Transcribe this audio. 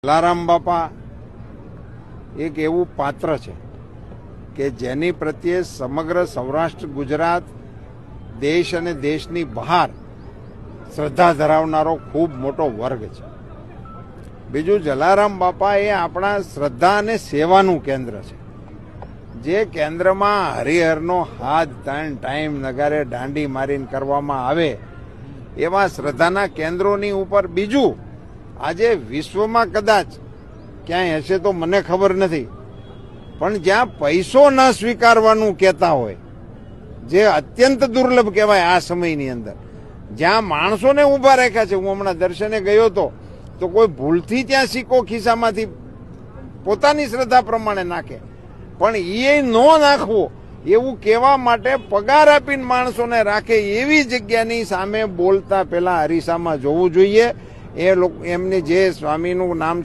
જલારામ બાપા એક એવું પાત્ર છે કે જેની પ્રત્યે સમગ્ર સૌરાષ્ટ્ર ગુજરાત દેશ અને દેશની બહાર શ્રદ્ધા ધરાવનારો ખૂબ મોટો વર્ગ છે. બીજું, જલારામ બાપા એ આપણા શ્રદ્ધા અને સેવાનું કેન્દ્ર છે. જે કેન્દ્રમાં હરિહરનો હાથ ટાઈમ નગારે દાંડી મારીને કરવામાં આવે એવા શ્રદ્ધાના કેન્દ્રોની ઉપર બીજું આજે વિશ્વમાં કદાચ ક્યાંય હશે તો મને ખબર નથી, પણ જ્યાં પૈસો ન સ્વીકારવાનું કહેતા હોય, જે અત્યંત દુર્લભ કહેવાય આ સમયની અંદર, જ્યાં માણસોને ઊભા રાખ્યા છે. હું હમણાં દર્શને ગયો હતો તો કોઈ ભૂલથી ત્યાં સિક્કો ખિસ્સામાંથી પોતાની શ્રદ્ધા પ્રમાણે નાખે, પણ એ ન નાખવો એવું કહેવા માટે પગાર આપીને માણસોને રાખે એવી જગ્યાની સામે બોલતા પહેલા અરીસામાં જોવું જોઈએ. એ લોકો એમની જે સ્વામીનું નામ છે